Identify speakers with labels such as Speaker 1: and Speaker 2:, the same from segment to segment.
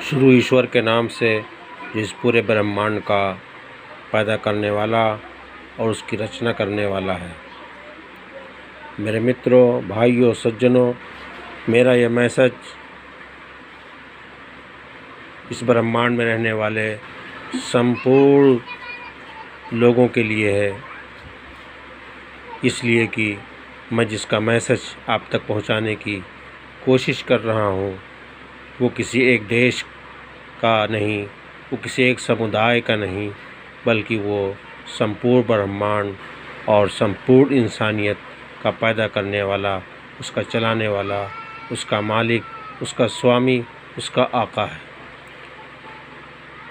Speaker 1: शुरू ईश्वर के नाम से जिस पूरे ब्रह्मांड का पैदा करने वाला और उसकी रचना करने वाला है। मेरे मित्रों, भाइयों, सज्जनों, मेरा यह मैसेज इस ब्रह्मांड में रहने वाले संपूर्ण लोगों के लिए है, इसलिए कि मैं जिसका मैसेज आप तक पहुंचाने की कोशिश कर रहा हूं, वो किसी एक देश का नहीं, वो किसी एक समुदाय का नहीं, बल्कि वो संपूर्ण ब्रह्मांड और संपूर्ण इंसानियत का पैदा करने वाला, उसका चलाने वाला, उसका मालिक, उसका स्वामी, उसका आका है।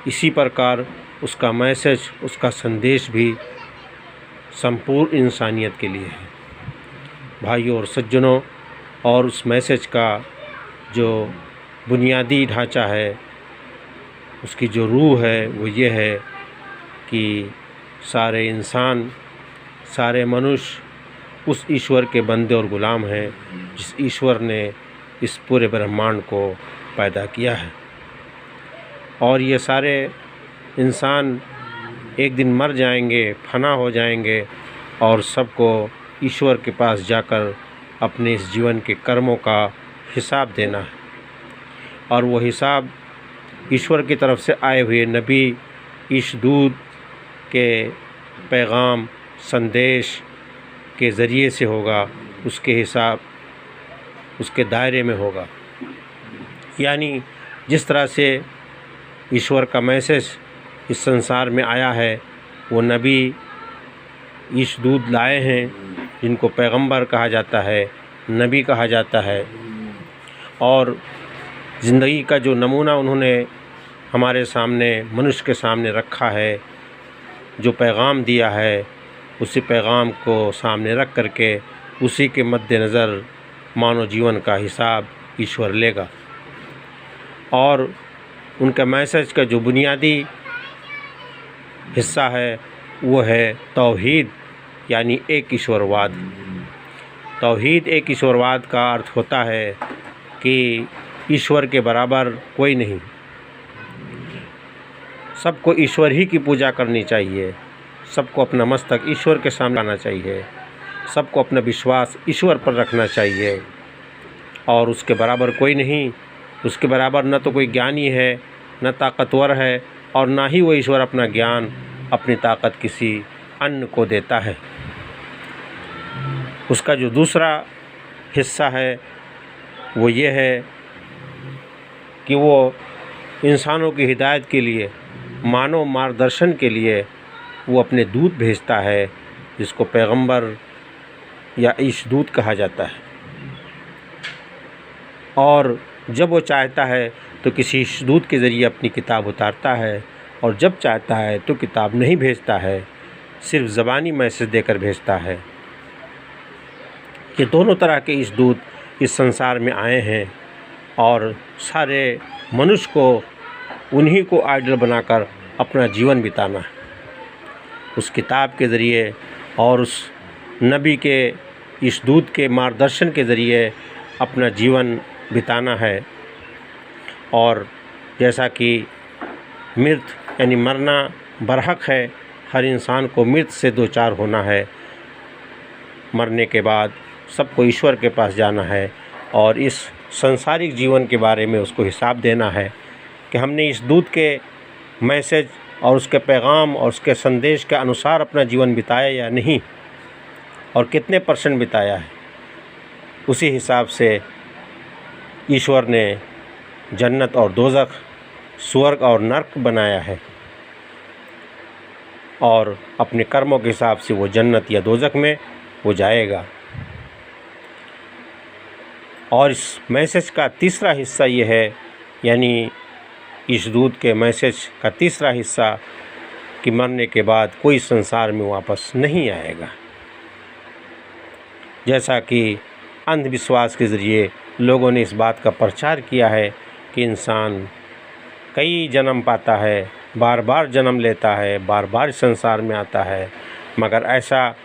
Speaker 1: इसी प्रकार उसका मैसेज, उसका संदेश भी संपूर्ण इंसानियत के लिए है, भाइयों और सज्जनों। और उस मैसेज का जो बुनियादी ढांचा है, उसकी जो रूह है, वो ये है कि सारे इंसान, सारे मनुष्य उस ईश्वर के बंदे और ग़ुलाम हैं जिस ईश्वर ने इस पूरे ब्रह्मांड को पैदा किया है। और ये सारे इंसान एक दिन मर जाएंगे, फना हो जाएंगे और सबको ईश्वर के पास जाकर अपने इस जीवन के कर्मों का हिसाब देना है। और वो हिसाब ईश्वर की तरफ से आए हुए नबी, ईशदूत के पैगाम, संदेश के ज़रिए से होगा, उसके हिसाब उसके दायरे में होगा। यानी जिस तरह से ईश्वर का मैसेज इस संसार में आया है, वो नबी, ईशदूत लाए हैं जिनको पैगंबर कहा जाता है, नबी कहा जाता है। और ज़िंदगी का जो नमूना उन्होंने हमारे सामने, मनुष्य के सामने रखा है, जो पैगाम दिया है, उसी पैगाम को सामने रख करके उसी के मद्देनज़र मानव जीवन का हिसाब ईश्वर लेगा। और उनका मैसेज का जो बुनियादी हिस्सा है वो है तौहीद, यानी एक ईश्वरवाद। तौहीद, एक ईश्वरवाद का अर्थ होता है कि ईश्वर के बराबर कोई नहीं, सबको ईश्वर ही की पूजा करनी चाहिए, सबको अपना मस्तक ईश्वर के सामने लाना चाहिए, सबको अपना विश्वास ईश्वर पर रखना चाहिए। और उसके बराबर कोई नहीं, उसके बराबर न तो कोई ज्ञानी है, न ताकतवर है, और ना ही वो ईश्वर अपना ज्ञान, अपनी ताकत किसी अन्य को देता है। उसका जो दूसरा हिस्सा है वो ये है कि वो इंसानों की हिदायत के लिए, मानव मार्गदर्शन के लिए वो अपने दूत भेजता है, जिसको पैगंबर या ईशदूत कहा जाता है। और जब वो चाहता है तो किसी ईशदूत के ज़रिए अपनी किताब उतारता है, और जब चाहता है तो किताब नहीं भेजता है, सिर्फ ज़बानी मैसेज देकर भेजता है। ये दोनों तरह के ईशदूत इस संसार में आए हैं और सारे मनुष्य को उन्हीं को आइडल बनाकर अपना जीवन बिताना है, उस किताब के ज़रिए और उस नबी के, ईशदूत के मार्गदर्शन के ज़रिए अपना जीवन बिताना है। और जैसा कि मृत यानी मरना बरहक है, हर इंसान को मृत से दो चार होना है, मरने के बाद सबको ईश्वर के पास जाना है और इस संसारिक जीवन के बारे में उसको हिसाब देना है कि हमने इस दूत के मैसेज और उसके पैगाम और उसके संदेश के अनुसार अपना जीवन बिताया या नहीं, और कितने % बिताया है। उसी हिसाब से ईश्वर ने जन्नत और दोज़ख, स्वर्ग और नर्क बनाया है, और अपने कर्मों के हिसाब से वो जन्नत या दोज़ख में वो जाएगा। और इस मैसेज का तीसरा हिस्सा ये है, यानी ईशदूत के मैसेज का तीसरा हिस्सा, कि मरने के बाद कोई संसार में वापस नहीं आएगा। जैसा कि अंधविश्वास के ज़रिए लोगों ने इस बात का प्रचार किया है कि इंसान कई जन्म पाता है, बार बार जन्म लेता है, बार बार संसार में आता है, मगर ऐसा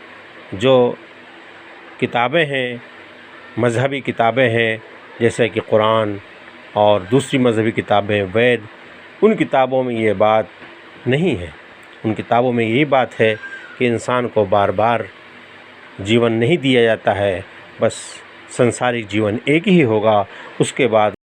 Speaker 1: जो किताबें हैं, मज़हबी किताबें हैं, जैसे कि कुरान, और दूसरी मज़हबी किताबें वेद, उन किताबों में ये बात नहीं है। उन किताबों में यही बात है कि इंसान को बार बार जीवन नहीं दिया जाता है, बस संसारिक जीवन एक ही होगा, उसके बाद